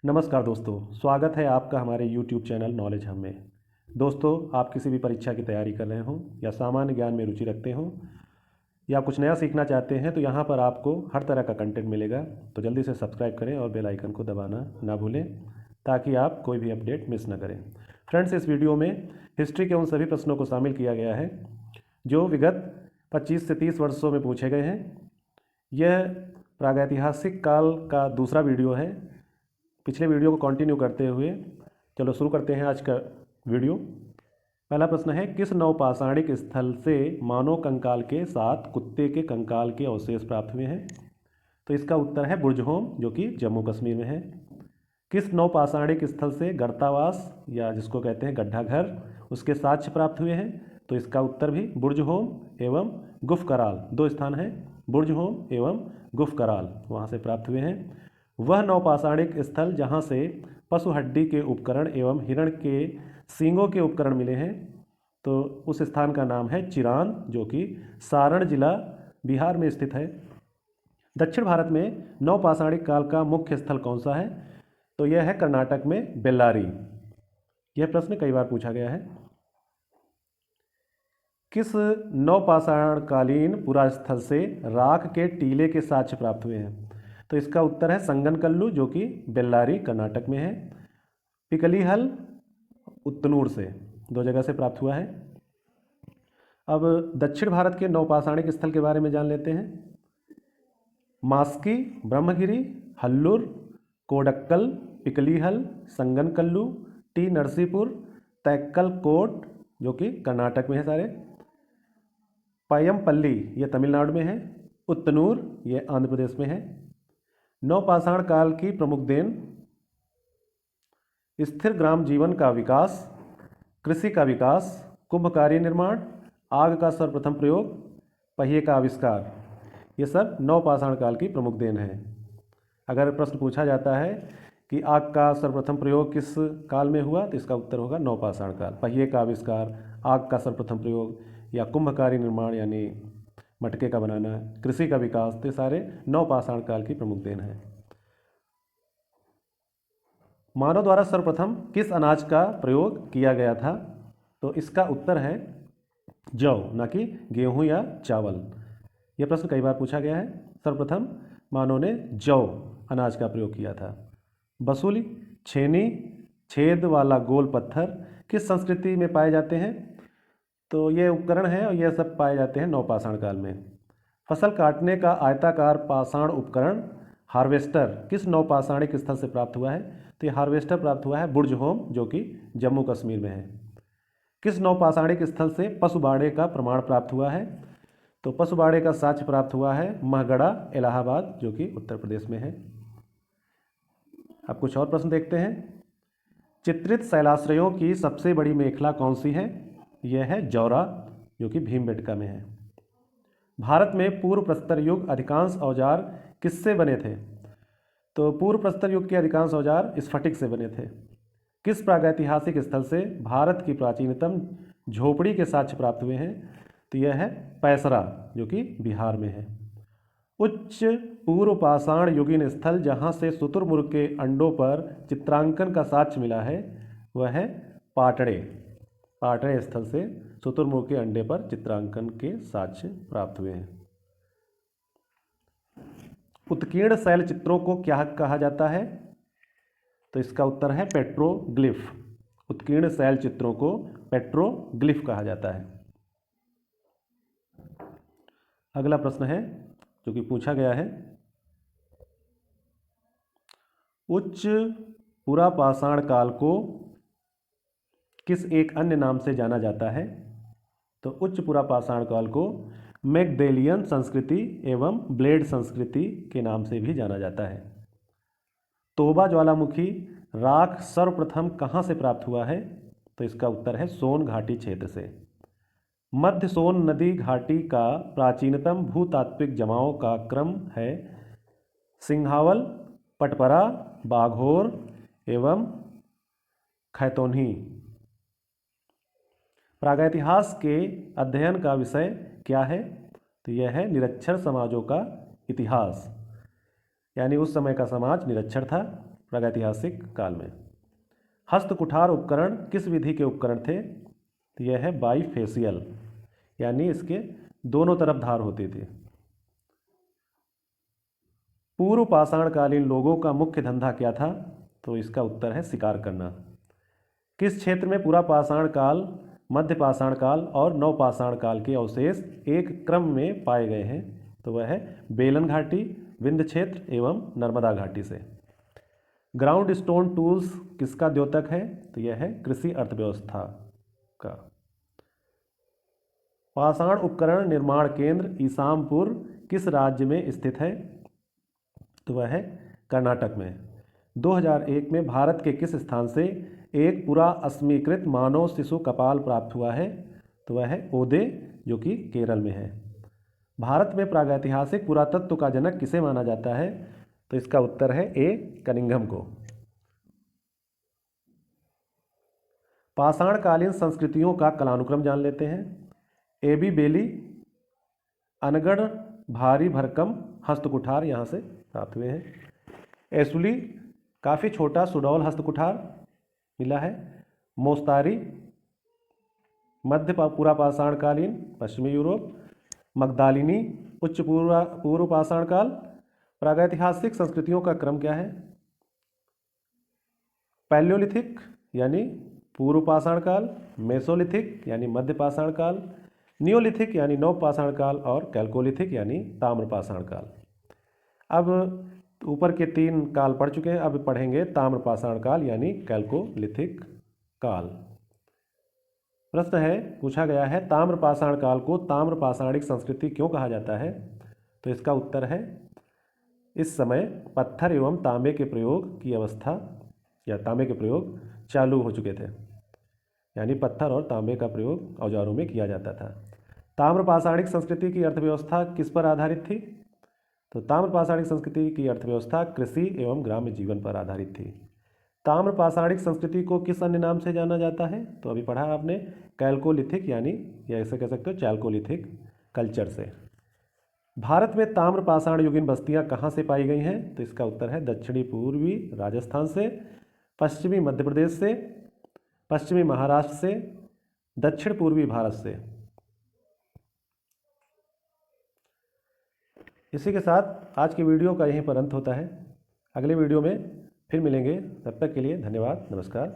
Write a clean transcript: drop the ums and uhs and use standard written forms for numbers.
नमस्कार दोस्तों, स्वागत है आपका हमारे YouTube चैनल नॉलेज हम में। दोस्तों, आप किसी भी परीक्षा की तैयारी कर रहे हों या सामान्य ज्ञान में रुचि रखते हों या कुछ नया सीखना चाहते हैं तो यहाँ पर आपको हर तरह का कंटेंट मिलेगा। तो जल्दी से सब्सक्राइब करें और बेल आइकन को दबाना ना भूलें ताकि आप कोई भी अपडेट मिस ना करें। फ्रेंड्स, इस वीडियो में हिस्ट्री के उन सभी प्रश्नों को शामिल किया गया है जो विगत 25 से 30 वर्षों में पूछे गए हैं। यह प्रागैतिहासिक काल का दूसरा वीडियो है। पिछले वीडियो को कंटिन्यू करते हुए चलो शुरू करते हैं आज का वीडियो। पहला प्रश्न है, किस नवपाषाणिक स्थल से मानव कंकाल के साथ कुत्ते के कंकाल के अवशेष प्राप्त हुए हैं? तो इसका उत्तर है बुर्जहोम, जो कि जम्मू कश्मीर में है। किस नवपाषाणिक स्थल से गर्तावास या जिसको कहते हैं गड्ढा घर, उसके साक्ष्य प्राप्त हुए हैं? तो इसका उत्तर भी बुर्जहोम एवं गुफकराल, दो स्थान हैं, बुर्जहोम एवं गुफकराल, वहाँ से प्राप्त हुए हैं। वह नवपाषाणिक स्थल जहाँ से पशु हड्डी के उपकरण एवं हिरण के सींगों के उपकरण मिले हैं, तो उस स्थान का नाम है चिरान, जो कि सारण जिला बिहार में स्थित है। दक्षिण भारत में नवपाषाणिक काल का मुख्य स्थल कौन सा है? तो यह है कर्नाटक में बेल्लारी। यह प्रश्न कई बार पूछा गया है। किस नवपाषाणकालीन पुरास्थल से राख के टीले के साक्ष्य प्राप्त हुए हैं? तो इसका उत्तर है संगनकल्लू, जो कि बेल्लारी कर्नाटक में है। पिकलीहल उतनूर से, दो जगह से प्राप्त हुआ है। अब दक्षिण भारत के नवपाषाणिक स्थल के बारे में जान लेते हैं। मास्की, ब्रह्मगिरी, हल्लूर, कोडक्कल, पिकलीहल, संगनकल्लू, टी नरसीपुर, तैक्कल कोट, जो कि कर्नाटक में है सारे, पयमपल्ली ये तमिलनाडु में है, उतनूर ये आंध्र प्रदेश में है। नवपाषाण काल की प्रमुख देन: स्थिर ग्राम जीवन का विकास, कृषि का विकास, कुंभकारी निर्माण, आग का सर्वप्रथम प्रयोग, पहिए का आविष्कार, ये सब नवपाषाण काल की प्रमुख देन है। अगर प्रश्न पूछा जाता है कि आग का सर्वप्रथम प्रयोग किस काल में हुआ, तो इसका उत्तर होगा नवपाषाण काल। पहिए का आविष्कार, आग का सर्वप्रथम प्रयोग या कुंभकारी निर्माण यानी मटके का बनाना, कृषि का विकास, तो सारे नवपाषाण काल की प्रमुख देन है। मानव द्वारा सर्वप्रथम किस अनाज का प्रयोग किया गया था? तो इसका उत्तर है जौ, न कि गेहूं या चावल। यह प्रश्न कई बार पूछा गया है। सर्वप्रथम मानव ने जौ अनाज का प्रयोग किया था। बसूली, छेनी, छेद वाला गोल पत्थर किस संस्कृति में पाए जाते हैं? तो ये उपकरण है और यह सब पाए जाते हैं नवपाषाण काल में। फसल काटने का आयताकार पाषाण उपकरण हार्वेस्टर किस नवपाषाणिक स्थल से प्राप्त हुआ है? तो ये हार्वेस्टर प्राप्त हुआ है बुर्जहोम, जो कि जम्मू कश्मीर में है। किस नवपाषाणिक स्थल से पशुबाड़े का प्रमाण प्राप्त हुआ है? तो पशुबाड़े का साक्ष्य प्राप्त हुआ है महगढ़ा, इलाहाबाद, जो कि उत्तर प्रदेश में है। अब कुछ और प्रश्न देखते हैं। चित्रित शैलाश्रयों की सबसे बड़ी मेखला कौन सी है? यह है जौरा, जो कि भीमबेटका में है। भारत में पूर्व प्रस्तर युग अधिकांश औजार किससे बने थे? तो पूर्व प्रस्तर युग के अधिकांश औजार स्फटिक से बने थे। किस प्रागैतिहासिक स्थल से भारत की प्राचीनतम झोपड़ी के साक्ष्य प्राप्त हुए हैं? तो यह है पैसरा, जो कि बिहार में है। उच्च पूर्व पाषाण युगीन स्थल जहाँ से शुतुरमुर्ग के अंडों पर चित्रांकन का साक्ष्य मिला है, वह है पाटड़े। पाटड़े स्थल से शुतुरमुर्ग के अंडे पर चित्रांकन के साक्ष्य प्राप्त हुए हैं। उत्कीर्ण शैल चित्रों को क्या कहा जाता है? तो इसका उत्तर है पेट्रोग्लिफ। उत्कीर्ण शैल चित्रों को पेट्रोग्लिफ कहा जाता है। अगला प्रश्न है जो कि पूछा गया है, उच्च पुरापाषाण काल को किस एक अन्य नाम से जाना जाता है? तो उच्च पुरापाषाण काल को मैगडेलियन संस्कृति एवं ब्लेड संस्कृति के नाम से भी जाना जाता है। तोबा ज्वालामुखी राख सर्वप्रथम कहाँ से प्राप्त हुआ है? तो इसका उत्तर है सोन घाटी क्षेत्र से। मध्य सोन नदी घाटी का प्राचीनतम भूतात्विक जमाओं का क्रम है सिंघावल, पटपरा, बाघोर एवं खैतोन्ही। प्रागैतिहास के अध्ययन का विषय क्या है? तो यह है निरक्षर समाजों का इतिहास, यानी उस समय का समाज निरक्षर था। प्रागैतिहासिक काल में। हस्त कुठार उपकरण किस विधि के उपकरण थे? तो यह है बाईफेसियल, यानी इसके दोनों तरफ धार होती थी। पूर्व पाषाणकालीन लोगों का मुख्य धंधा क्या था? तो इसका उत्तर है शिकार करना। किस क्षेत्र में पूरा पाषाण काल, मध्य पाषाण काल और नव पाषाण काल के अवशेष एक क्रम में पाए गए हैं? तो वह है बेलन घाटी, विंध्य क्षेत्र एवं नर्मदा घाटी से। ग्राउंड स्टोन टूल्स किसका द्योतक है? तो यह है कृषि अर्थव्यवस्था का। पाषाण उपकरण निर्माण केंद्र ईसामपुर किस राज्य में स्थित है? तो वह है कर्नाटक में। 2001 में भारत के किस स्थान से एक पूरा अस्मीकृत मानव शिशु कपाल प्राप्त हुआ है? तो वह है ओदे, जो कि केरल में है। भारत में प्रागैतिहासिक पुरातत्व का जनक किसे माना जाता है? तो इसका उत्तर है ए कनिंघम को। पाषाणकालीन संस्कृतियों का कालानुक्रम जान लेते हैं। एबी बेली, अनगढ़, भारी भरकम, हस्तकुठार यहाँ से प्राप्त हुए हैं। एसुली काफ़ी छोटा सुडौल हस्तकुठार मिला है। मोस्तारी मध्य पूरा पाषाणकालीन पश्चिमी यूरोप। मगदालिनी उच्च पूर्व पाषाण काल। प्रागैतिहासिक संस्कृतियों का क्रम क्या है? पैलियोलिथिक यानी पूर्व पाषाण काल, मेसोलिथिक यानी मध्य पाषाण काल, नियोलिथिक यानी नव पाषाण काल और कैल्कोलिथिक यानी ताम्र पाषाण काल। अब ऊपर के 3 काल पढ़ चुके हैं, अब पढ़ेंगे ताम्र पाषाण काल यानी कैल्कोलिथिक काल। प्रश्न है, पूछा गया है ताम्र पाषाण काल को ताम्र पाषाणिक संस्कृति क्यों कहा जाता है? तो इसका उत्तर है इस समय पत्थर एवं तांबे के प्रयोग की अवस्था या तांबे के प्रयोग चालू हो चुके थे, यानी पत्थर और तांबे का प्रयोग औजारों में किया जाता था। ताम्र पाषाणिक संस्कृति की अर्थव्यवस्था किस पर आधारित थी? तो ताम्र पाषाणिक संस्कृति की अर्थव्यवस्था कृषि एवं ग्राम्य जीवन पर आधारित थी। ताम्र पाषाणिक संस्कृति को किस अन्य नाम से जाना जाता है? तो अभी पढ़ा आपने कैल्कोलिथिक यानी या ऐसे कह सकते हो चैल्कोलिथिक कल्चर से। भारत में ताम्र पाषाण युगीन बस्तियां कहाँ से पाई गई हैं? तो इसका उत्तर है दक्षिणी पूर्वी राजस्थान से, पश्चिमी मध्य प्रदेश से, पश्चिमी महाराष्ट्र से, दक्षिण पूर्वी भारत से। इसी के साथ आज की वीडियो का यहीं पर अंत होता है। अगले वीडियो में फिर मिलेंगे, तब तक के लिए धन्यवाद, नमस्कार।